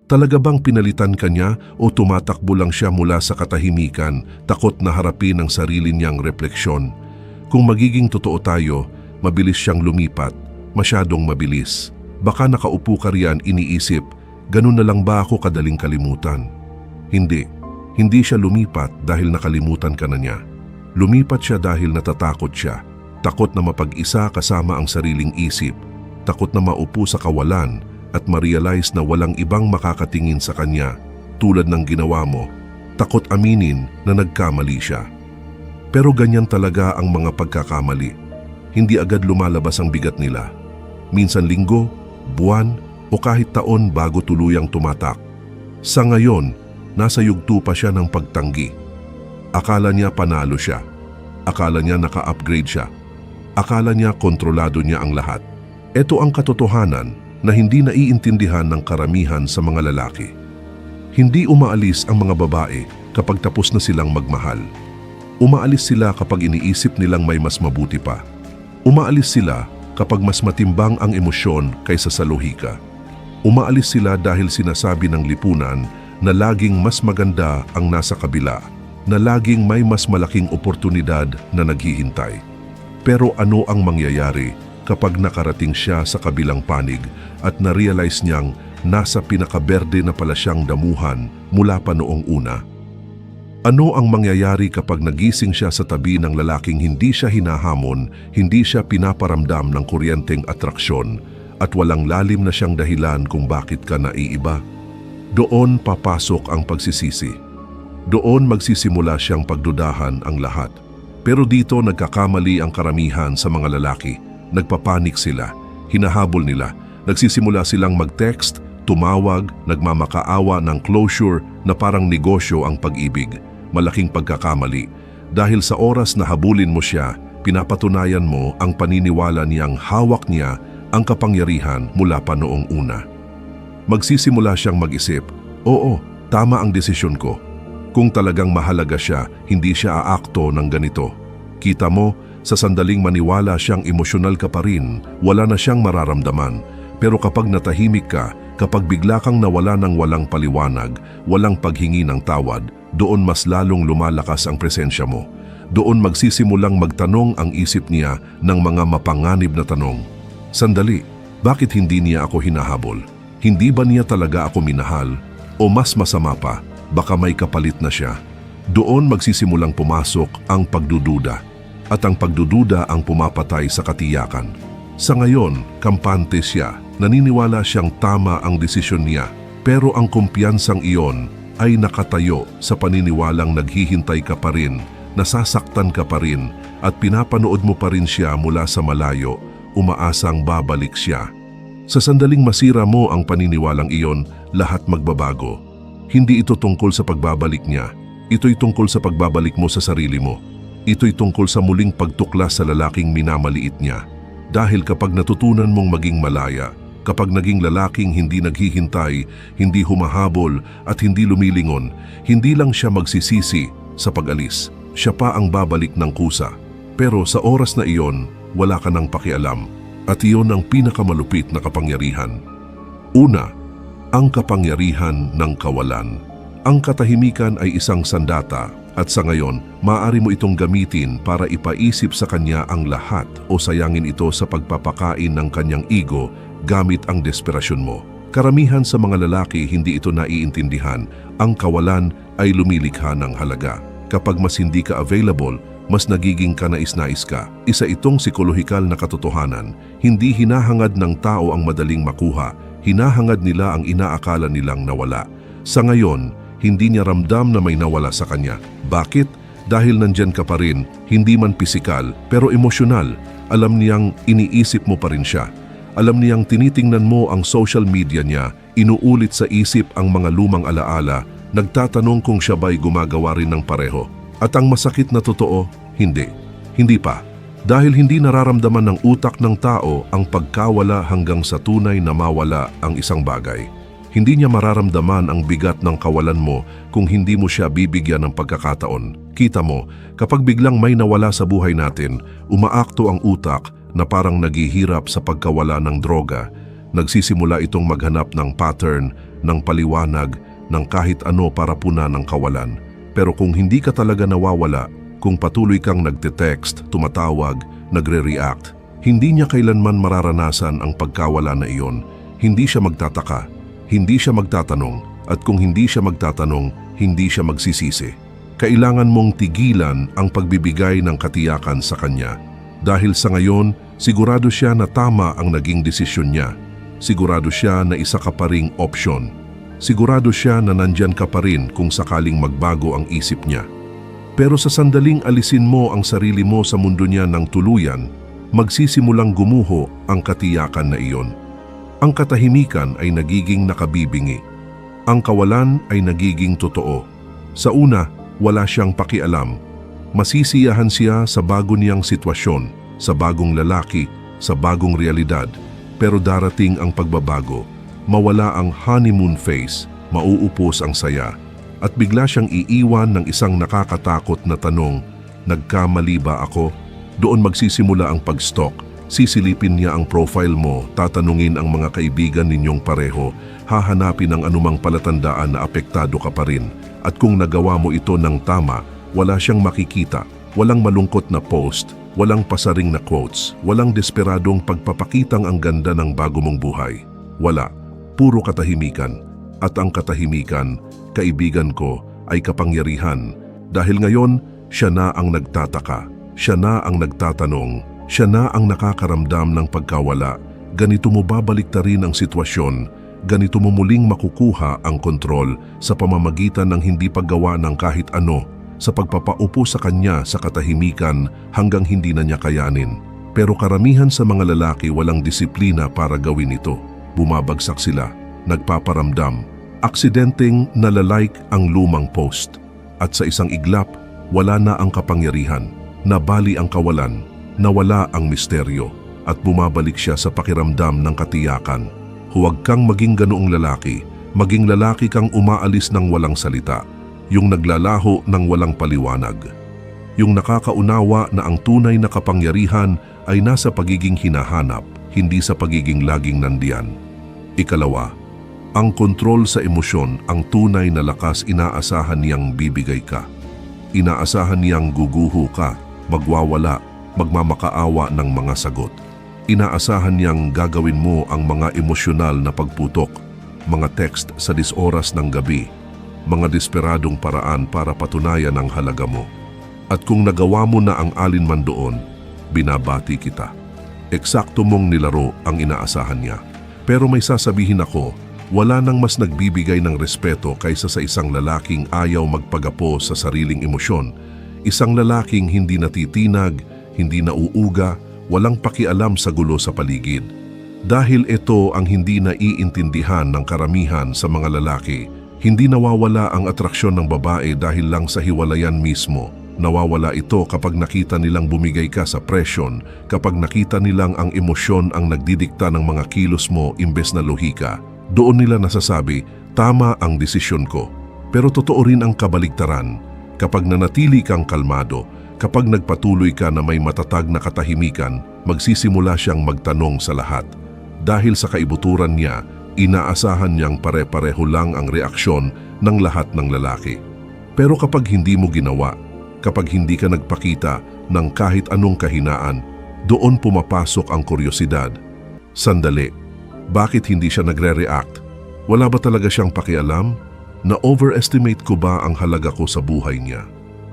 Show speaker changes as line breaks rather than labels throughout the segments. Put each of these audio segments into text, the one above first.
Talaga bang pinalitan ka niya o tumatakbo lang siya mula sa katahimikan, takot na harapin ang sarili niyang refleksyon? Kung magiging totoo tayo, mabilis siyang lumipat, masyadong mabilis. Baka nakaupo ka riyan iniisip, ganun na lang ba ako kadaling kalimutan? Hindi. Hindi siya lumipat dahil nakalimutan ka na niya. Lumipat siya dahil natatakot siya. Takot na mapag-isa kasama ang sariling isip. Takot na maupo sa kawalan at ma-realize na walang ibang makakatingin sa kanya tulad ng ginawa mo. Takot aminin na nagkamali siya. Pero ganyan talaga ang mga pagkakamali. Hindi agad lumalabas ang bigat nila. Minsan linggo, buwan o kahit taon bago tuluyang tumatak. Sa ngayon, nasa yugto pa siya ng pagtanggi. Akala niya panalo siya. Akala niya naka-upgrade siya. Akala niya kontrolado niya ang lahat. Ito ang katotohanan na hindi naiintindihan ng karamihan sa mga lalaki. Hindi umaalis ang mga babae kapag tapos na silang magmahal. Umaalis sila kapag iniisip nilang may mas mabuti pa. Umaalis sila kapag mas matimbang ang emosyon kaysa sa lohika. Umaalis sila dahil sinasabi ng lipunan na laging mas maganda ang nasa kabila, na laging may mas malaking oportunidad na naghihintay. Pero ano ang mangyayari kapag nakarating siya sa kabilang panig at na-realize niyang nasa pinakaberde na pala siyang damuhan mula pa noong una? Ano ang mangyayari kapag nagising siya sa tabi ng lalaking hindi siya hinahamon, hindi siya pinaparamdam ng kuryenteng atraksyon at walang lalim na siyang dahilan kung bakit ka naiiba? Doon papasok ang pagsisisi. Doon magsisimula siyang pagdudahan ang lahat. Pero dito nagkakamali ang karamihan sa mga lalaki. Nagpapanik sila, hinahabol nila, nagsisimula silang mag-text, tumawag, nagmamakaawa ng closure na parang negosyo ang pag-ibig. Malaking pagkakamali. Dahil sa oras na habulin mo siya, pinapatunayan mo ang paniniwala niyang hawak niya ang kapangyarihan mula pa noong una. Magsisimula siyang mag-isip, oo, tama ang desisyon ko. Kung talagang mahalaga siya, hindi siya aakto ng ganito. Kita mo, sa sandaling maniwala siyang emosyonal ka pa rin, wala na siyang mararamdaman. Pero kapag natahimik ka, kapag bigla kang nawala ng walang paliwanag, walang paghingi ng tawad, doon mas lalong lumalakas ang presensya mo. Doon magsisimulang magtanong ang isip niya ng mga mapanganib na tanong. Sandali, bakit hindi niya ako hinahabol? Hindi ba niya talaga ako minahal? O mas masama pa, baka may kapalit na siya? Doon magsisimulang pumasok ang pagdududa. At ang pagdududa ang pumapatay sa katiyakan. Sa ngayon, kampante siya. Naniniwala siyang tama ang desisyon niya. Pero ang kumpiyansang iyon ay nakatayo sa paniniwalang naghihintay ka pa rin, nasasaktan ka pa rin, at pinapanood mo pa rin siya mula sa malayo, umaasang babalik siya. Sa sandaling masira mo ang paniniwalang iyon, lahat magbabago. Hindi ito tungkol sa pagbabalik niya. Ito'y tungkol sa pagbabalik mo sa sarili mo. Ito'y tungkol sa muling pagtuklas sa lalaking minamaliit niya. Dahil kapag natutunan mong maging malaya, kapag naging lalaking hindi naghihintay, hindi humahabol at hindi lumilingon, hindi lang siya magsisisi sa pag-alis. Siya pa ang babalik ng kusa. Pero sa oras na iyon, wala ka nang pakialam. At iyon ang pinakamalupit na kapangyarihan. Una, ang kapangyarihan ng kawalan. Ang katahimikan ay isang sandata. At sa ngayon, maaari mo itong gamitin para ipaisip sa kanya ang lahat o sayangin ito sa pagpapakain ng kanyang ego gamit ang desperasyon mo. Karamihan sa mga lalaki hindi ito naiintindihan. Ang kawalan ay lumilikha ng halaga. Kapag mas hindi ka available, mas nagiging kanais-nais ka. Isa itong psikolohikal na katotohanan. Hindi hinahangad ng tao ang madaling makuha. Hinahangad nila ang inaakala nilang nawala. Sa ngayon, hindi niya ramdam na may nawala sa kanya. Bakit? Dahil nandyan ka pa rin, hindi man pisikal, pero emosyonal. Alam niyang iniisip mo pa rin siya. Alam niyang tinitingnan mo ang social media niya, inuulit sa isip ang mga lumang alaala, nagtatanong kung siya ba'y gumagawa rin ng pareho. At ang masakit na totoo, hindi. Hindi pa. Dahil hindi nararamdaman ng utak ng tao ang pagkawala hanggang sa tunay na mawala ang isang bagay. Hindi niya mararamdaman ang bigat ng kawalan mo kung hindi mo siya bibigyan ng pagkakataon. Kita mo, kapag biglang may nawala sa buhay natin, umaakto ang utak na parang naghihirap sa pagkawala ng droga. Nagsisimula itong maghanap ng pattern, ng paliwanag, ng kahit ano para puna ng kawalan. Pero kung hindi ka talaga nawawala, kung patuloy kang nagte-text, tumatawag, nagre-react, hindi niya kailanman mararanasan ang pagkawala na iyon. Hindi siya magtataka, hindi siya magtatanong, at kung hindi siya magtatanong, hindi siya magsisisi. Kailangan mong tigilan ang pagbibigay ng katiyakan sa kanya. Dahil sa ngayon, sigurado siya na tama ang naging desisyon niya. Sigurado siya na isa ka pa ring opsyon. Sigurado siya na nandyan ka pa rin kung sakaling magbago ang isip niya. Pero sa sandaling alisin mo ang sarili mo sa mundo niya ng tuluyan, magsisimulang gumuho ang katiyakan na iyon. Ang katahimikan ay nagiging nakabibingi. Ang kawalan ay nagiging totoo. Sa una, wala siyang pakialam. Masisiyahan siya sa bago niyang sitwasyon, sa bagong lalaki, sa bagong realidad. Pero darating ang pagbabago. Mawala ang honeymoon phase, mauupos ang saya. At bigla siyang iiwan ng isang nakakatakot na tanong, nagkamali ba ako? Doon magsisimula ang pag-stalk. Sisilipin niya ang profile mo, tatanungin ang mga kaibigan ninyong pareho, hahanapin ang anumang palatandaan na apektado ka pa rin. At kung nagawa mo ito ng tama, wala siyang makikita, walang malungkot na post, walang pasaring na quotes, walang desperadong pagpapakitang ang ganda ng bago mong buhay. Wala, puro katahimikan. At ang katahimikan, kaibigan ko, ay kapangyarihan. Dahil ngayon, siya na ang nagtataka. Siya na ang nagtatanong, siya na ang nakakaramdam ng pagkawala. Ganito mo babaliktarin ang sitwasyon, ganito mo muling makukuha ang kontrol sa pamamagitan ng hindi paggawa ng kahit ano, sa pagpapaupo sa kanya sa katahimikan hanggang hindi na niya kayanin. Pero karamihan sa mga lalaki walang disiplina para gawin ito. Bumabagsak sila, nagpaparamdam, aksidenteng nalalike ang lumang post. At sa isang iglap, wala na ang kapangyarihan. Nabali ang kawalan, nawala ang misteryo, at bumabalik siya sa pakiramdam ng katiyakan. Huwag kang maging ganoong lalaki, maging lalaki kang umaalis ng walang salita, yung naglalaho ng walang paliwanag. Yung nakakaunawa na ang tunay na kapangyarihan ay nasa pagiging hinahanap, hindi sa pagiging laging nandiyan. Ikalawa, ang kontrol sa emosyon, ang tunay na lakas inaasahan niyang bibigay ka. Inaasahan niyang guguho ka, magwawala, magmamakaawa ng mga sagot. Inaasahan niyang gagawin mo ang mga emosyonal na pagputok, mga text sa 10 oras ng gabi, mga desperadong paraan para patunayan ang halaga mo. At kung nagawa mo na ang alinman doon, binabati kita. Eksakto mong nilaro ang inaasahan niya. Pero may sasabihin ako, wala nang mas nagbibigay ng respeto kaysa sa isang lalaking ayaw magpagapo sa sariling emosyon. Isang lalaking hindi natitinag, hindi nauuga, walang pakialam sa gulo sa paligid. Dahil ito ang hindi naiintindihan ng karamihan sa mga lalaki, hindi nawawala ang atraksyon ng babae dahil lang sa hiwalayan mismo. Nawawala ito kapag nakita nilang bumigay ka sa presyon, kapag nakita nilang ang emosyon ang nagdidikta ng mga kilos mo imbes na lohika. Doon nila nasasabi, tama ang desisyon ko. Pero totoo rin ang kabaligtaran. Kapag nanatili kang kalmado, kapag nagpatuloy ka na may matatag na katahimikan, magsisimula siyang magtanong sa lahat. Dahil sa kaibuturan niya, inaasahan niyang pare-pareho lang ang reaksyon ng lahat ng lalaki. Pero kapag hindi mo ginawa, kapag hindi ka nagpakita ng kahit anong kahinaan, doon pumapasok ang kuryosidad. Sandali, bakit hindi siya nagre-react? Wala ba talaga siyang pakialam? Na-overestimate ko ba ang halaga ko sa buhay niya?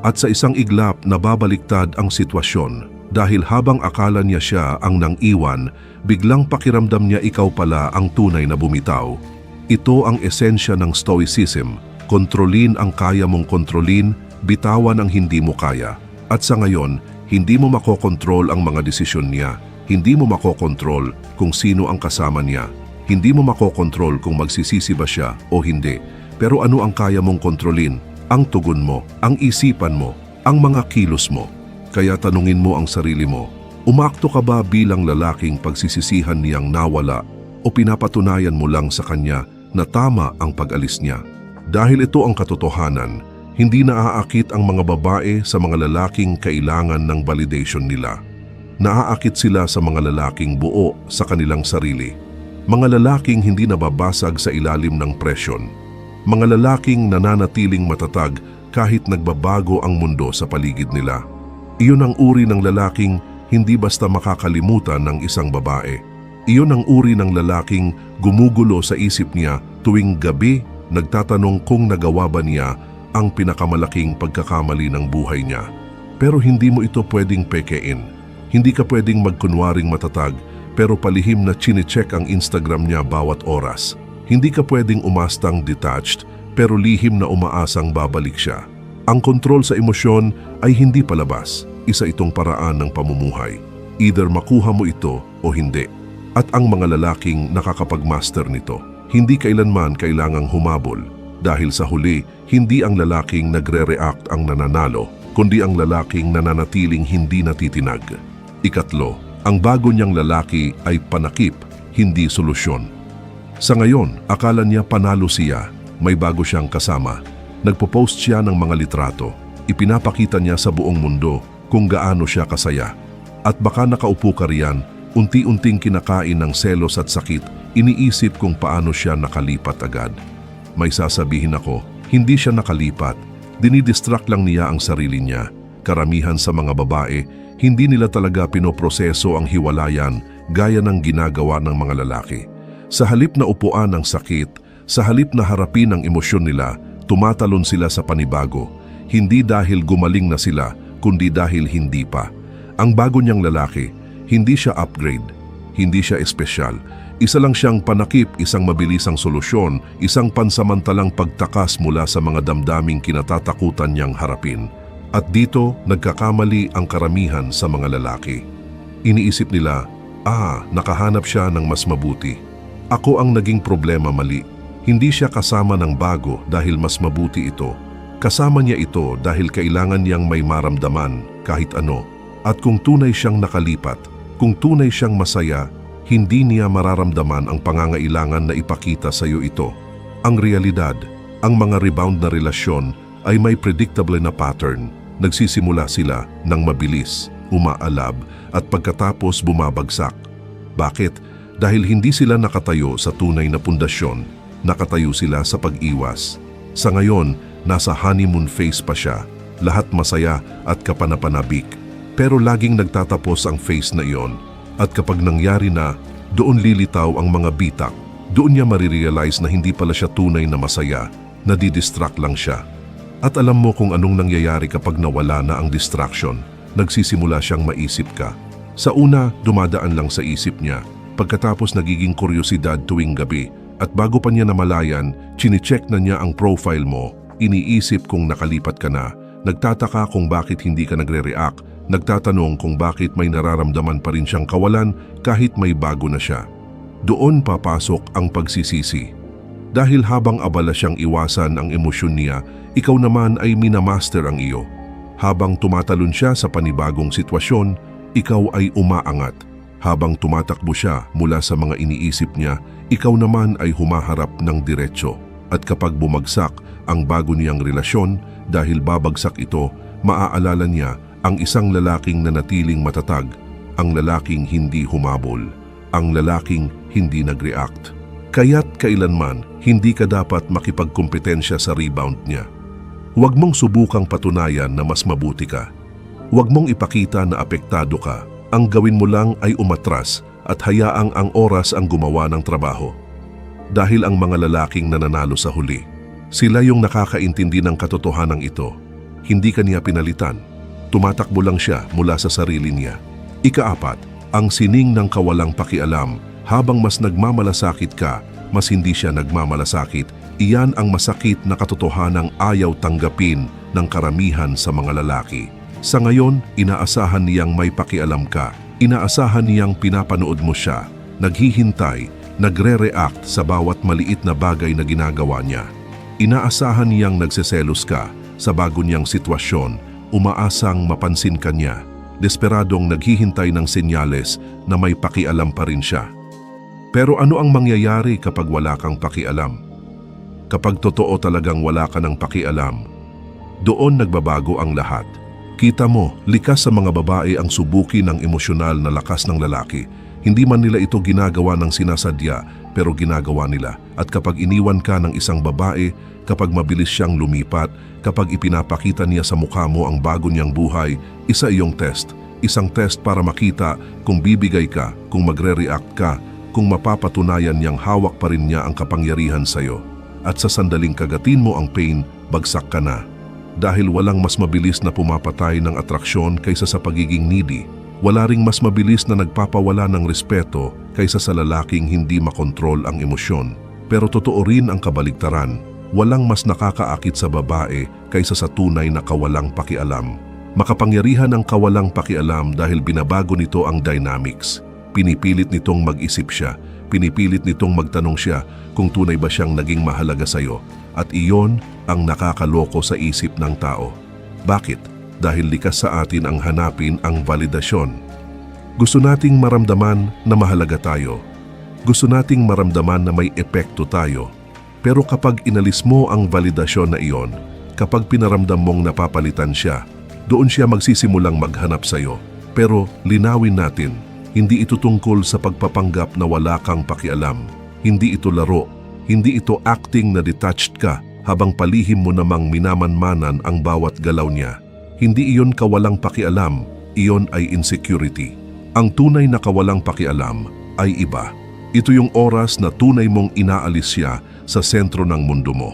At sa isang iglap, nababaliktad ang sitwasyon. Dahil habang akala niya siya ang nang-iwan, biglang pakiramdam niya ikaw pala ang tunay na bumitaw. Ito ang esensya ng Stoicism. Kontrolin ang kaya mong kontrolin, bitawan ang hindi mo kaya. At sa ngayon, hindi mo makokontrol ang mga desisyon niya. Hindi mo makokontrol kung sino ang kasama niya. Hindi mo makokontrol kung magsisisi ba siya o hindi. Pero ano ang kaya mong kontrolin? Ang tugon mo, ang isipan mo, ang mga kilos mo. Kaya tanungin mo ang sarili mo, umakto ka ba bilang lalaking pagsisisihan niyang nawala o pinapatunayan mo lang sa kanya na tama ang pag-alis niya? Dahil ito ang katotohanan, hindi naaakit ang mga babae sa mga lalaking kailangan ng validation nila. Naaakit sila sa mga lalaking buo sa kanilang sarili. Mga lalaking hindi nababasag sa ilalim ng presyon. Mga lalaking nananatiling matatag kahit nagbabago ang mundo sa paligid nila. Iyon ang uri ng lalaking hindi basta makakalimutan ng isang babae. Iyon ang uri ng lalaking gumugulo sa isip niya tuwing gabi, nagtatanong kung nagawa ba niya ang pinakamalaking pagkakamali ng buhay niya. Pero hindi mo ito pwedeng pekein. Hindi ka pwedeng magkunwaring matatag pero palihim na chine-check ang Instagram niya bawat oras. Hindi ka pwedeng umastang detached pero lihim na umaasang babalik siya. Ang kontrol sa emosyon ay hindi palabas. Isa itong paraan ng pamumuhay. Either makuha mo ito o hindi. At ang mga lalaking nakakapag-master nito, hindi kailanman kailangang humabol. Dahil sa huli, hindi ang lalaking nagre-react ang nananalo, kundi ang lalaking nananatiling hindi natitinag. Ikatlo, ang bago niyang lalaki ay panakip, hindi solusyon. Sa ngayon, akala niya panalo siya, may bago siyang kasama. Nagpo-post siya ng mga litrato. Ipinapakita niya sa buong mundo kung gaano siya kasaya. At baka nakaupo ka riyan, unti-unting kinakain ng selos at sakit, iniisip kung paano siya nakalipat agad. May sasabihin ako, hindi siya nakalipat, dinidistract lang niya ang sarili niya. Karamihan sa mga babae, hindi nila talaga pinoproseso ang hiwalayan gaya ng ginagawa ng mga lalaki. Sa halip na upuan ng sakit, sa halip na harapin ang emosyon nila, tumatalon sila sa panibago. Hindi dahil gumaling na sila, kundi dahil hindi pa. Ang bago niyang lalaki, hindi siya upgrade, hindi siya espesyal. Isa lang siyang panakip, isang mabilisang solusyon, isang pansamantalang pagtakas mula sa mga damdaming kinatatakutan niyang harapin. At dito, nagkakamali ang karamihan sa mga lalaki. Iniisip nila, nakahanap siya ng mas mabuti. Ako ang naging problema, mali. Hindi siya kasama ng bago dahil mas mabuti ito. Kasama niya ito dahil kailangan niyang may maramdaman kahit ano. At kung tunay siyang nakalipat, kung tunay siyang masaya, hindi niya mararamdaman ang pangangailangan na ipakita sa iyo ito. Ang realidad, ang mga rebound na relasyon ay may predictable na pattern. Nagsisimula sila ng mabilis, umaalab at pagkatapos bumabagsak. Bakit? Dahil hindi sila nakatayo sa tunay na pundasyon, nakatayo sila sa pag-iwas. Sa ngayon, nasa honeymoon phase pa siya, lahat masaya at kapanapanabik. Pero laging nagtatapos ang phase na iyon. At kapag nangyari na, doon lilitaw ang mga bitak. Doon niya marirealize na hindi pala siya tunay na masaya, nadidistract lang siya. At alam mo kung anong nangyayari kapag nawala na ang distraction, nagsisimula siyang maisip ka. Sa una, dumadaan lang sa isip niya, pagkatapos nagiging kuryosidad tuwing gabi, at bago pa niya namalayan, chine-check na niya ang profile mo, iniisip kung nakalipat ka na, nagtataka kung bakit hindi ka nagre-react, nagtatanong kung bakit may nararamdaman pa rin siyang kawalan kahit may bago na siya. Doon papasok ang pagsisisi. Dahil habang abala siyang iwasan ang emosyon niya, ikaw naman ay minamaster ang iyo. Habang tumatalon siya sa panibagong sitwasyon, ikaw ay umaangat. Habang tumatakbo siya mula sa mga iniisip niya, ikaw naman ay humaharap ng diretso. At kapag bumagsak ang bago niyang relasyon, dahil babagsak ito, maaalala niya ang isang lalaking nanatiling matatag, ang lalaking hindi humabol, ang lalaking hindi nag-react. Kaya't kailanman, hindi ka dapat makipagkompetensya sa rebound niya. Huwag mong subukang patunayan na mas mabuti ka. Huwag mong ipakita na apektado ka. Ang gawin mo lang ay umatras at hayaang ang oras ang gumawa ng trabaho. Dahil ang mga lalaking nananalo sa huli, sila yung nakakaintindi ng katotohanan ito. Hindi ka niya pinalitan. Tumatakbo lang siya mula sa sarili niya. Ikaapat, ang sining ng kawalang pakialam. Habang mas nagmamalasakit ka, mas hindi siya nagmamalasakit. Iyan ang masakit na katotohanang ayaw tanggapin ng karamihan sa mga lalaki. Sa ngayon, inaasahan niyang may pakialam ka. Inaasahan niyang pinapanood mo siya. Naghihintay, nagre-react sa bawat maliit na bagay na ginagawa niya. Inaasahan niyang nagseselos ka sa bago niyang sitwasyon. Umaasang mapansin ka niya. Desperadong naghihintay ng senyales na may pakialam pa rin siya. Pero ano ang mangyayari kapag wala kang pakialam? Kapag totoo talagang wala ka ng pakialam, doon nagbabago ang lahat. Kita mo, likas sa mga babae ang subuki ng emosyonal na lakas ng lalaki. Hindi man nila ito ginagawa ng sinasadya, pero ginagawa nila. At kapag iniwan ka ng isang babae, kapag mabilis siyang lumipat, kapag ipinapakita niya sa mukha mo ang bago niyang buhay, isa iyong test. Isang test para makita kung bibigay ka, kung magre-react ka, kung mapapatunayan niyang hawak pa rin niya ang kapangyarihan sa'yo. At sa sandaling kagatin mo ang pain, bagsak ka na. Dahil walang mas mabilis na pumapatay ng atraksyon kaysa sa pagiging needy. Wala ring mas mabilis na nagpapawala ng respeto kaysa sa lalaking hindi makontrol ang emosyon. Pero totoo rin ang kabaligtaran. Walang mas nakakaakit sa babae kaysa sa tunay na kawalang pakialam. Makapangyarihan ang kawalang pakialam dahil binabago nito ang dynamics. Pinipilit nitong mag-isip siya. Pinipilit nitong magtanong siya kung tunay ba siyang naging mahalaga sa'yo. At iyon ang nakakaloko sa isip ng tao. Bakit? Dahil likas sa atin ang hanapin ang validasyon. Gusto nating maramdaman na mahalaga tayo. Gusto nating maramdaman na may epekto tayo. Pero kapag inalis mo ang validasyon na iyon, kapag pinaramdam mong napapalitan siya, doon siya magsisimulang maghanap sa'yo. Pero linawin natin, hindi ito tungkol sa pagpapanggap na wala kang pakialam. Hindi ito laro. Hindi ito acting na detached ka habang palihim mo namang minamanmanan ang bawat galaw niya. Hindi iyon kawalang pakialam, iyon ay insecurity. Ang tunay na kawalang pakialam ay iba. Ito yung oras na tunay mong inaalis siya sa sentro ng mundo mo.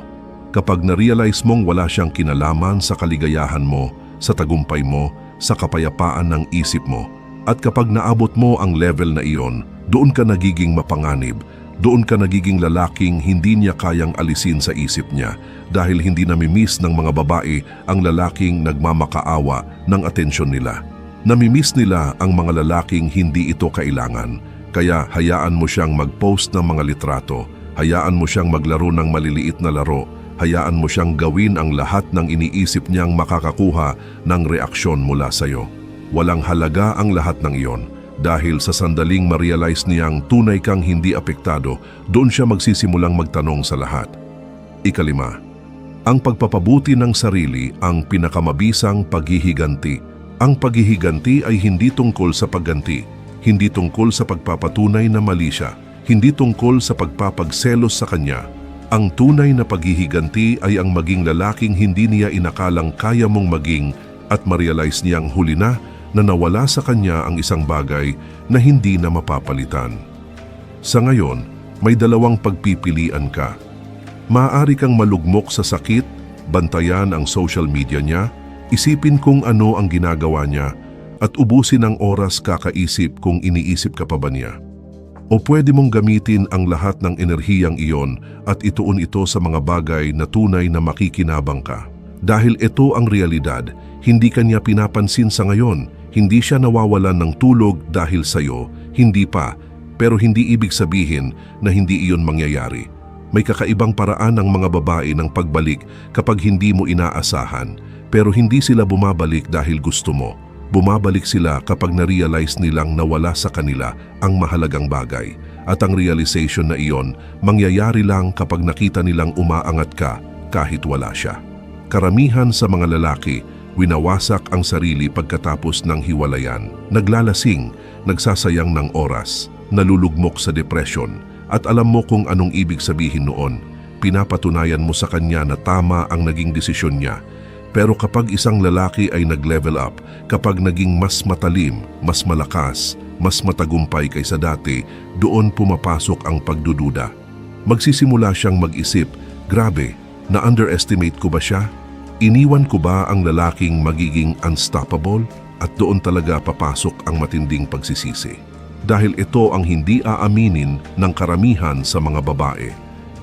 Kapag na-realize mong wala siyang kinalaman sa kaligayahan mo, sa tagumpay mo, sa kapayapaan ng isip mo. At kapag naabot mo ang level na iyon, doon ka nagiging mapanganib. Doon ka nagiging lalaking hindi niya kayang alisin sa isip niya dahil hindi namimiss ng mga babae ang lalaking nagmamakaawa ng atensyon nila. Namimiss nila ang mga lalaking hindi ito kailangan. Kaya hayaan mo siyang mag-post ng mga litrato, hayaan mo siyang maglaro ng maliliit na laro, hayaan mo siyang gawin ang lahat ng iniisip niyang makakakuha ng reaksyon mula sa'yo. Walang halaga ang lahat ng iyon. Dahil sa sandaling ma-realize niyang tunay kang hindi apektado, doon siya magsisimulang magtanong sa lahat. Ikalima, ang pagpapabuti ng sarili ang pinakamabisang paghihiganti. Ang paghihiganti ay hindi tungkol sa pagganti, hindi tungkol sa pagpapatunay na mali siya, hindi tungkol sa pagpapagselos sa kanya. Ang tunay na paghihiganti ay ang maging lalaking hindi niya inakalang kaya mong maging at ma-realize niyang huli na nawala sa kanya ang isang bagay na hindi na mapapalitan. Sa ngayon, may dalawang pagpipilian ka. Maaari kang malugmok sa sakit, bantayan ang social media niya, isipin kung ano ang ginagawa niya, at ubusin ang oras kakaisip kung iniisip ka pa ba niya. O pwede mong gamitin ang lahat ng enerhiyang iyon at ituon ito sa mga bagay na tunay na makikinabang ka. Dahil ito ang realidad, hindi kanya pinapansin sa ngayon. Hindi siya nawawalan ng tulog dahil sa'yo, hindi pa, pero hindi ibig sabihin na hindi iyon mangyayari. May kakaibang paraan ng mga babae ng pagbalik kapag hindi mo inaasahan, pero hindi sila bumabalik dahil gusto mo. Bumabalik sila kapag na-realize nilang nawala sa kanila ang mahalagang bagay. At ang realization na iyon, mangyayari lang kapag nakita nilang umaangat ka kahit wala siya. Karamihan sa mga lalaki, winawasak ang sarili pagkatapos ng hiwalayan, naglalasing, nagsasayang ng oras, nalulugmok sa depression, at alam mo kung anong ibig sabihin noon. Pinapatunayan mo sa kanya na tama ang naging desisyon niya. Pero kapag isang lalaki ay nag-level up, kapag naging mas matalim, mas malakas, mas matagumpay kaysa dati, doon pumapasok ang pagdududa. Magsisimula siyang mag-isip, grabe, na-underestimate ko ba siya? Iniwan ko ba ang lalaking magiging unstoppable? At doon talaga papasok ang matinding pagsisisi. Dahil ito ang hindi aaminin ng karamihan sa mga babae.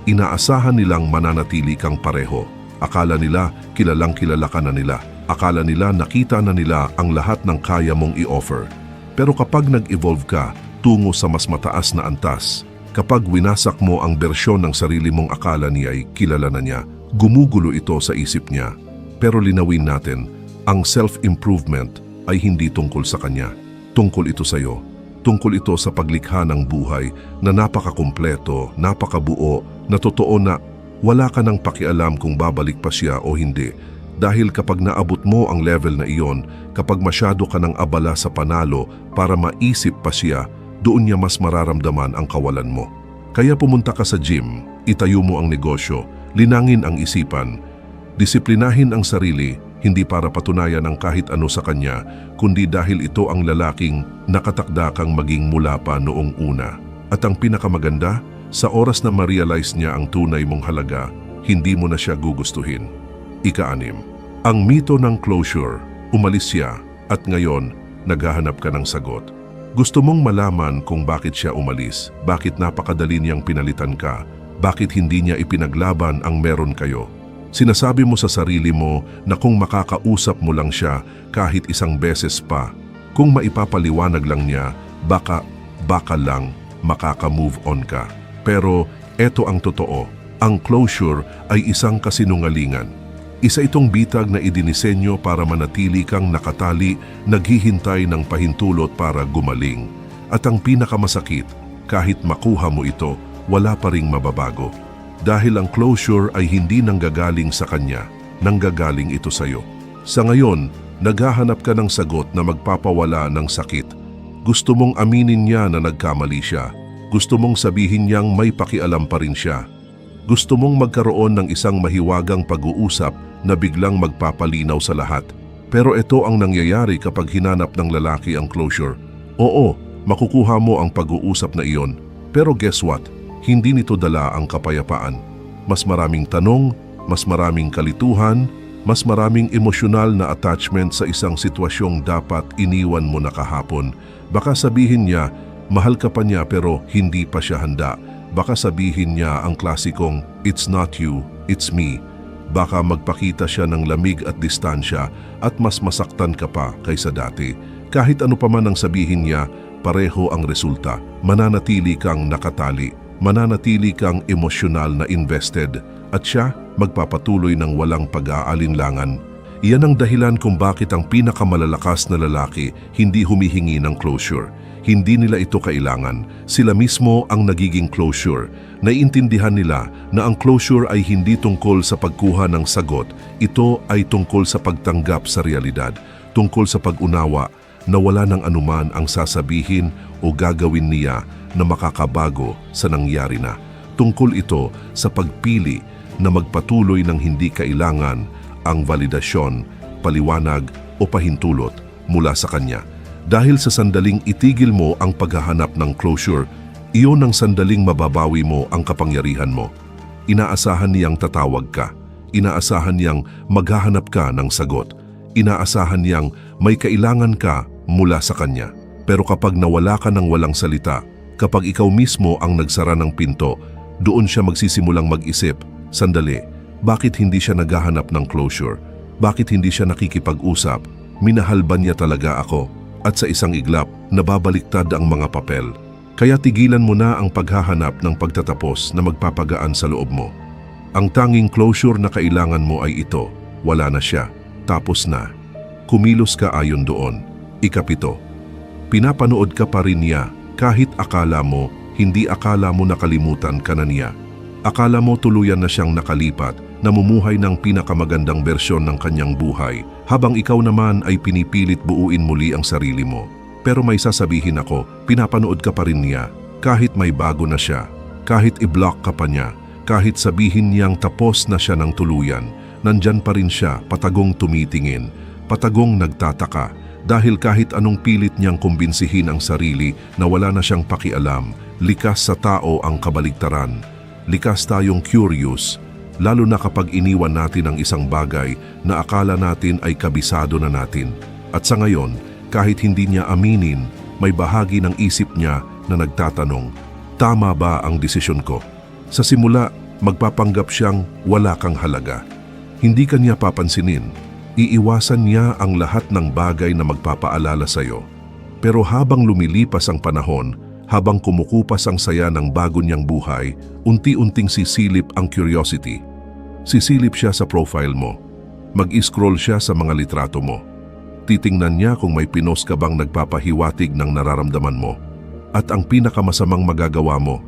Inaasahan nilang mananatili kang pareho. Akala nila kilalang kilala ka na nila. Akala nila nakita na nila ang lahat ng kaya mong i-offer. Pero kapag nag-evolve ka tungo sa mas mataas na antas, kapag winasak mo ang bersyon ng sarili mong akala niya ay kilala na niya, gumugulo ito sa isip niya. Pero linawin natin, ang self-improvement ay hindi tungkol sa kanya. Tungkol ito sa iyo. Tungkol ito sa paglikha ng buhay na napakakumpleto, napakabuo, na totoo na wala ka nang pakialam kung babalik pa siya o hindi. Dahil kapag naabot mo ang level na iyon, kapag masyado ka nang abala sa panalo para maisip pa siya, doon niya mas mararamdaman ang kawalan mo. Kaya pumunta ka sa gym, itayo mo ang negosyo, linangin ang isipan, disiplinahin ang sarili, hindi para patunayan ang kahit ano sa kanya, kundi dahil ito ang lalaking nakatakda kang maging mula pa noong una. At ang pinakamaganda, sa oras na ma-realize niya ang tunay mong halaga, hindi mo na siya gugustuhin. Ika-6, ang mito ng closure. Umalis siya at ngayon, naghahanap ka ng sagot. Gusto mong malaman kung bakit siya umalis, bakit napakadali niyang pinalitan ka, bakit hindi niya ipinaglaban ang meron kayo. Sinasabi mo sa sarili mo na kung makakausap mo lang siya kahit isang beses pa, kung maipapaliwanag lang niya, baka lang makaka-move on ka. Pero eto ang totoo, ang closure ay isang kasinungalingan. Isa itong bitag na idinisenyo para manatili kang nakatali, naghihintay ng pahintulot para gumaling. At ang pinakamasakit, kahit makuha mo ito, wala pa ring mababago. Dahil ang closure ay hindi nanggagaling sa kanya, nanggagaling ito sa'yo. Sa ngayon, naghahanap ka ng sagot na magpapawala ng sakit. Gusto mong aminin niya na nagkamali siya. Gusto mong sabihin niyang may pakialam pa rin siya. Gusto mong magkaroon ng isang mahiwagang pag-uusap na biglang magpapalinaw sa lahat. Pero ito ang nangyayari kapag hinanap ng lalaki ang closure. Oo, makukuha mo ang pag-uusap na iyon. Pero guess what? Hindi nito dala ang kapayapaan. Mas maraming tanong, mas maraming kalituhan, mas maraming emosyonal na attachment sa isang sitwasyong dapat iniwan mo na kahapon. Baka sabihin niya, mahal ka pa niya pero hindi pa siya handa. Baka sabihin niya ang klasikong, "It's not you, it's me." Baka magpakita siya ng lamig at distansya at mas masaktan ka pa kaysa dati. Kahit ano pa man ang sabihin niya, pareho ang resulta. Mananatili kang nakatali, mananatili kang emosyonal na invested, at siya magpapatuloy ng walang pag-aalinlangan. Iyan ang dahilan kung bakit ang pinakamalalakas na lalaki hindi humihingi ng closure. Hindi nila ito kailangan. Sila mismo ang nagiging closure. Naiintindihan nila na ang closure ay hindi tungkol sa pagkuha ng sagot. Ito ay tungkol sa pagtanggap sa realidad. Tungkol sa pag-unawa na wala ng anuman ang sasabihin o gagawin niya na makakabago sa nangyari na. Tungkol ito sa pagpili na magpatuloy ng hindi kailangan ang validasyon, paliwanag o pahintulot mula sa kanya. Dahil sa sandaling itigil mo ang paghahanap ng closure, iyon ang sandaling mababawi mo ang kapangyarihan mo. Inaasahan niyang tatawag ka. Inaasahan niyang maghahanap ka ng sagot. Inaasahan niyang may kailangan ka mula sa kanya. Pero kapag nawala ka ng walang salita, kapag ikaw mismo ang nagsara ng pinto, doon siya magsisimulang mag-isip, sandali, bakit hindi siya naghahanap ng closure? Bakit hindi siya nakikipag-usap? Minahal ba niya talaga ako? At sa isang iglap, nababaliktad ang mga papel. Kaya tigilan mo na ang paghahanap ng pagtatapos na magpapagaan sa loob mo. Ang tanging closure na kailangan mo ay ito, wala na siya, tapos na. Kumilos ka ayon doon. Ika-7, pinapanood ka pa rin niya kahit akala mo, hindi akala mo nakalimutan ka na niya. Akala mo tuluyan na siyang nakalipat, namumuhay ng pinakamagandang bersyon ng kanyang buhay, habang ikaw naman ay pinipilit buuin muli ang sarili mo. Pero may sasabihin ako, pinapanood ka pa rin niya, kahit may bago na siya, kahit i-block ka pa niya, kahit sabihin niyang tapos na siya ng tuluyan, nandyan pa rin siya patagong tumitingin, patagong nagtataka, dahil kahit anong pilit niyang kumbinsihin ang sarili na wala na siyang pakialam, likas sa tao ang kabaligtaran. Likas tayong curious, lalo na kapag iniwan natin ang isang bagay na akala natin ay kabisado na natin. At sa ngayon, kahit hindi niya aminin, may bahagi ng isip niya na nagtatanong, tama ba ang desisyon ko? Sa simula, magpapanggap siyang wala kang halaga. Hindi ka niya papansinin. Iiwasan niya ang lahat ng bagay na magpapaalala sa iyo. Pero habang lumilipas ang panahon, habang kumukupas ang saya ng bago niyang buhay, unti-unting sisilip ang curiosity. Sisilip siya sa profile mo. Mag-scroll siya sa mga litrato mo. Titingnan niya kung may pinost ka bang nagpapahiwatig ng nararamdaman mo. At ang pinakamasamang magagawa mo,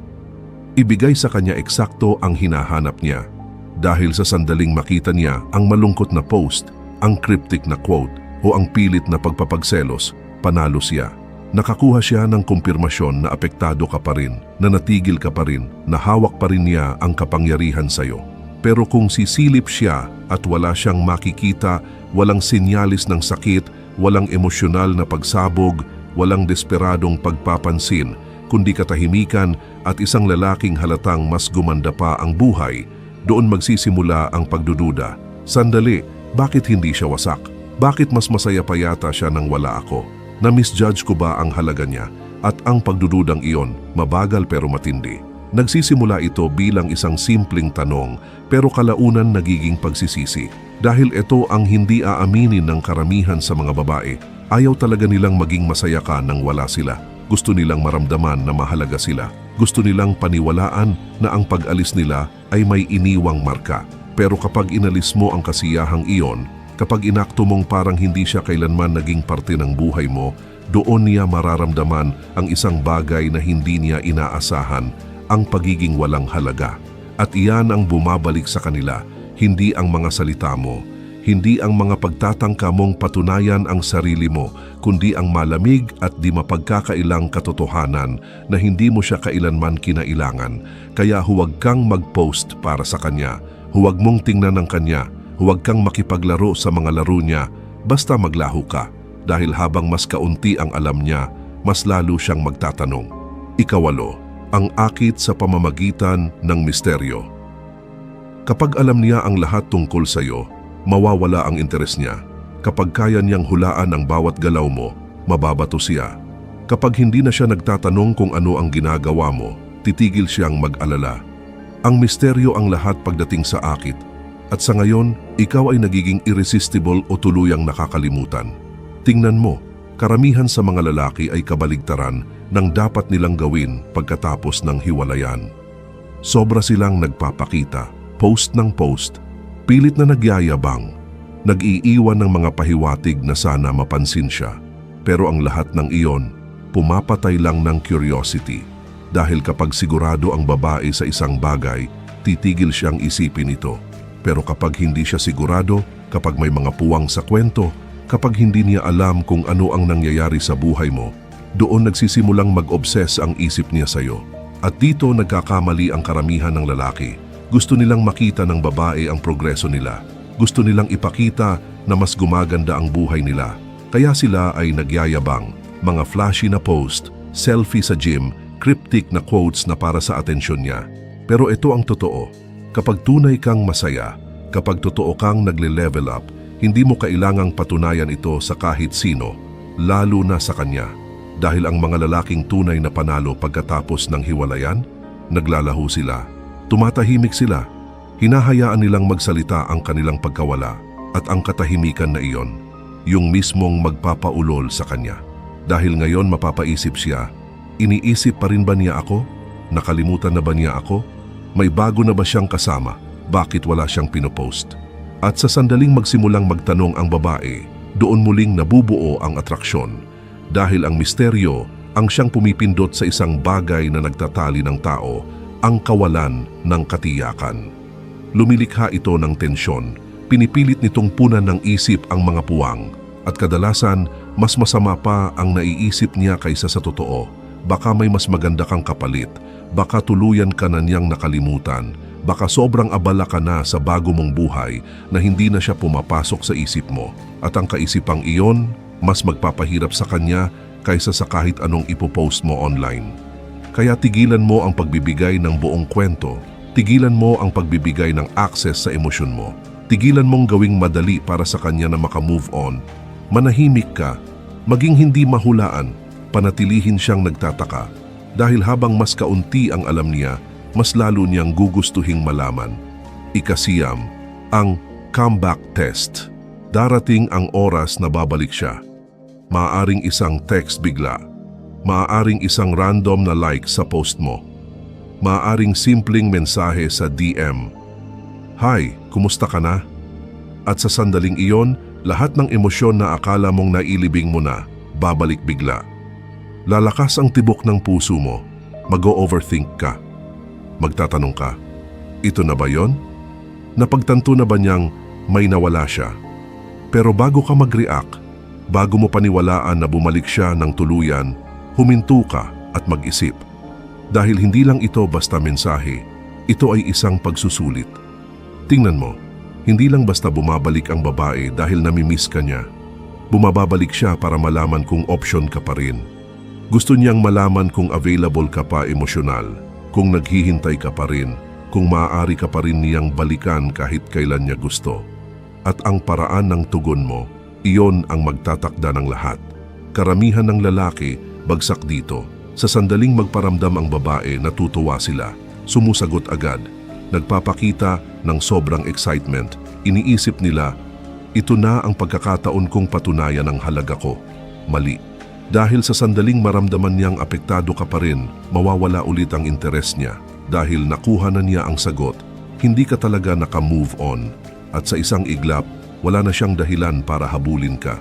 ibigay sa kanya eksakto ang hinahanap niya. Dahil sa sandaling makita niya ang malungkot na post, ang cryptic na quote, o ang pilit na pagpapagselos, panalo siya. Nakakuha siya ng kumpirmasyon na apektado ka pa rin, na natigil ka pa rin, na hawak pa rin niya ang kapangyarihan sa'yo. Pero kung sisilip siya at wala siyang makikita, walang sinyalis ng sakit, walang emosyonal na pagsabog, walang desperadong pagpapansin, kundi katahimikan at isang lalaking halatang mas gumanda pa ang buhay, doon magsisimula ang pagdududa. Sandali, bakit hindi siya wasak? Bakit mas masaya pa yata siya nang wala ako? Na-misjudge ko ba ang halaga niya? At ang pagdududang iyon, mabagal pero matindi. Nagsisimula ito bilang isang simpleng tanong, pero kalaunan nagiging pagsisisi. Dahil ito ang hindi aaminin ng karamihan sa mga babae. Ayaw talaga nilang maging masaya ka nang wala sila. Gusto nilang maramdaman na mahalaga sila. Gusto nilang paniwalaan na ang pag-alis nila ay may iniwang marka. Pero kapag inalis mo ang kasiyahang iyon, kapag inakto mong parang hindi siya kailanman naging parte ng buhay mo, doon niya mararamdaman ang isang bagay na hindi niya inaasahan, ang pagiging walang halaga. At iyan ang bumabalik sa kanila, hindi ang mga salita mo, hindi ang mga pagtatangka mong patunayan ang sarili mo, kundi ang malamig at di mapagkakailang katotohanan na hindi mo siya kailanman kinailangan. Kaya huwag kang mag-post para sa kanya, huwag mong tingnan ng kanya, huwag kang makipaglaro sa mga laro niya, basta maglaho ka. Dahil habang mas kaunti ang alam niya, mas lalo siyang magtatanong. Ikawalo, ang akit sa pamamagitan ng misteryo. Kapag alam niya ang lahat tungkol sa iyo, mawawala ang interes niya. Kapag kaya niyang hulaan ang bawat galaw mo, mababato siya. Kapag hindi na siya nagtatanong kung ano ang ginagawa mo, titigil siyang mag-alala. Ang misteryo ang lahat pagdating sa akit. At sa ngayon, ikaw ay nagiging irresistible o tuluyang nakakalimutan. Tingnan mo, karamihan sa mga lalaki ay kabaligtaran ng dapat nilang gawin pagkatapos ng hiwalayan. Sobra silang nagpapakita, post ng post, pilit na nagyayabang, nag-iiwan ng mga pahiwatig na sana mapansin siya. Pero ang lahat ng iyon, pumapatay lang ng curiosity. Dahil kapag sigurado ang babae sa isang bagay, titigil siyang isipin ito. Pero kapag hindi siya sigurado, kapag may mga puwang sa kwento, kapag hindi niya alam kung ano ang nangyayari sa buhay mo, doon nagsisimulang mag-obses ang isip niya sa'yo. At dito nagkakamali ang karamihan ng lalaki. Gusto nilang makita ng babae ang progreso nila. Gusto nilang ipakita na mas gumaganda ang buhay nila. Kaya sila ay nagyayabang, mga flashy na post, selfie sa gym, cryptic na quotes na para sa atensyon niya. Pero ito ang totoo. Kapag tunay kang masaya, kapag totoo kang nagle-level up, hindi mo kailangang patunayan ito sa kahit sino, lalo na sa kanya. Dahil ang mga lalaking tunay na panalo pagkatapos ng hiwalayan, naglalaho sila, tumatahimik sila, hinahayaan nilang magsalita ang kanilang pagkawala at ang katahimikan na iyon, yung mismong magpapaulol sa kanya. Dahil ngayon mapapaisip siya, iniisip pa rin ba niya ako? Nakalimutan na ba niya ako? May bago na ba siyang kasama? Bakit wala siyang pinopost? At sa sandaling magsimulang magtanong ang babae, doon muling nabubuo ang atraksyon. Dahil ang misteryo ang siyang pumipindot sa isang bagay na nagtatali ng tao, ang kawalan ng katiyakan. Lumilikha ito ng tensyon, pinipilit nitong punan ng isip ang mga puwang, at kadalasan mas masama pa ang naiisip niya kaysa sa totoo. Baka may mas maganda kang kapalit, baka tuluyan ka na niyang nakalimutan, baka sobrang abala ka na sa bago mong buhay na hindi na siya pumapasok sa isip mo. At ang kaisipang iyon, mas magpapahirap sa kanya kaysa sa kahit anong ipopost mo online. Kaya tigilan mo ang pagbibigay ng buong kwento, tigilan mo ang pagbibigay ng access sa emosyon mo, tigilan mong gawing madali para sa kanya na makamove on. Manahimik ka, maging hindi mahulaan, panatilihin siyang nagtataka. Dahil habang mas kaunti ang alam niya, mas lalo niyang gugustuhing malaman. Ikasiyam, ang comeback test. Darating ang oras na babalik siya. Maaaring isang text bigla. Maaaring isang random na like sa post mo. Maaaring simpleng mensahe sa DM. Hi, kumusta ka na? At sa sandaling iyon, lahat ng emosyon na akala mong nailibing mo na, babalik bigla. Lalakas ang tibok ng puso mo, mag-o-overthink ka. Magtatanong ka, ito na ba yon? Napagtanto na ba niyang may nawala siya? Pero bago ka mag-react, Bago mo paniwalaan na bumalik siya ng tuluyan, huminto ka at mag-isip. Dahil hindi lang ito basta mensahe, ito ay isang pagsusulit. Tingnan mo, hindi lang basta bumabalik ang babae dahil namimiss ka niya. Bumabalik siya para malaman kung option ka pa rin. Gusto niyang malaman kung available ka pa emosyonal, kung naghihintay ka pa rin, kung maaari ka pa rin niyang balikan kahit kailan niya gusto. At ang paraan ng tugon mo, iyon ang magtatakda ng lahat. Karamihan ng lalaki, bagsak dito. Sa sandaling magparamdam ang babae, natutuwa sila. Sumusagot agad. Nagpapakita ng sobrang excitement. Iniisip nila, ito na ang pagkakataon kong patunayan ang halaga ko. Mali. Dahil sa sandaling maramdaman niyang apektado ka pa rin, mawawala ulit ang interes niya. Dahil nakuha na niya ang sagot, hindi ka talaga naka-move on. At sa isang iglap, wala na siyang dahilan para habulin ka.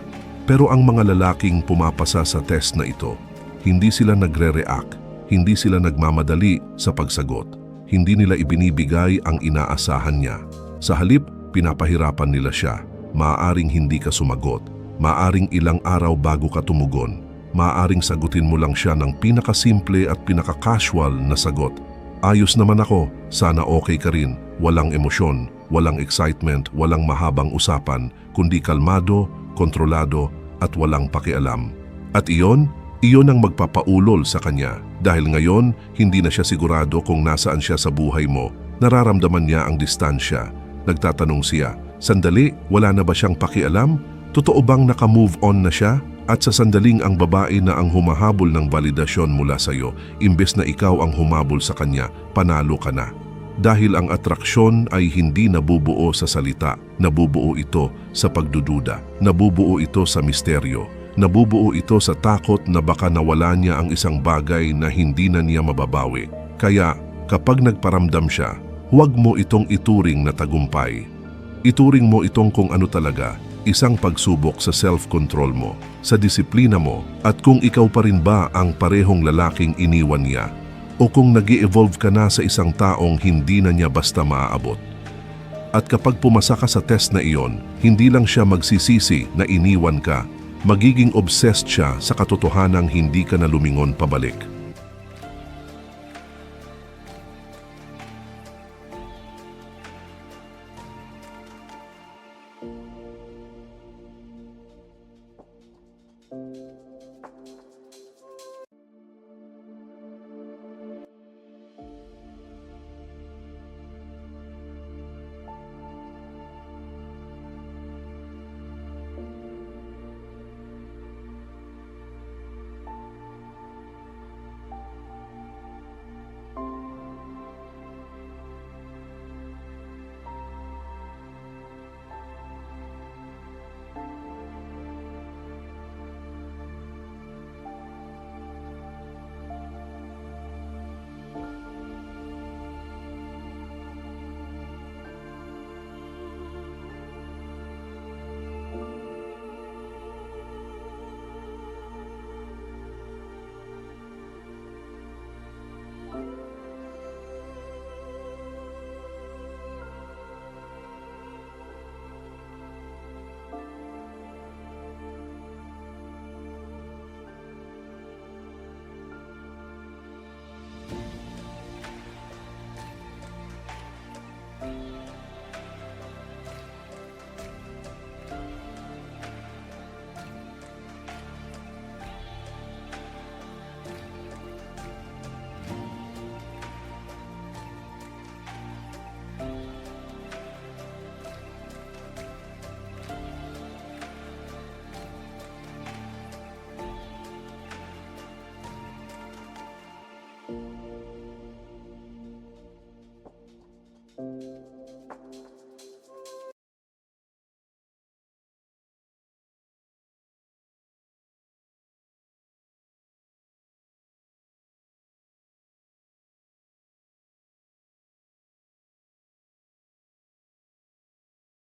Pero ang mga lalaking pumapasa sa test na ito, hindi sila nagre-react, hindi sila nagmamadali sa pagsagot, hindi nila ibinibigay ang inaasahan niya. Sa halip, pinapahirapan nila siya. Maaaring hindi ka sumagot, maaaring ilang araw bago ka tumugon, maaaring sagutin mo lang siya ng pinakasimple at pinaka-casual na sagot. Ayos naman ako, sana okay ka rin, walang emosyon, walang excitement, walang mahabang usapan, kundi kalmado, kontrolado at walang pakialam. At iyon ang magpapaulol sa kanya dahil ngayon hindi na siya sigurado kung nasaan siya sa buhay mo. Nararamdaman niya ang distansya. Nagtatanong siya, sandali, wala na ba siyang pakialam? Totoo bang naka-move on na siya? At sa sandaling ang babae na ang humahabol ng validasyon mula sa iyo, imbes na ikaw ang humabol sa kanya, panalo ka na. Dahil ang atraksyon ay hindi nabubuo sa salita, nabubuo ito sa pagdududa, nabubuo ito sa misteryo, nabubuo ito sa takot na baka nawala niya ang isang bagay na hindi na niya mababawi. Kaya kapag nagparamdam siya, huwag mo itong ituring na tagumpay. Ituring mo itong kung ano talaga, isang pagsubok sa self-control mo, sa disiplina mo, at kung ikaw pa rin ba ang parehong lalaking iniwan niya, o kung nag-i-evolve ka na sa isang taong hindi na niya basta maaabot. At kapag pumasa ka sa test na iyon, hindi lang siya magsisisi na iniwan ka, magiging obsessed siya sa katotohanang hindi ka na lumingon pabalik.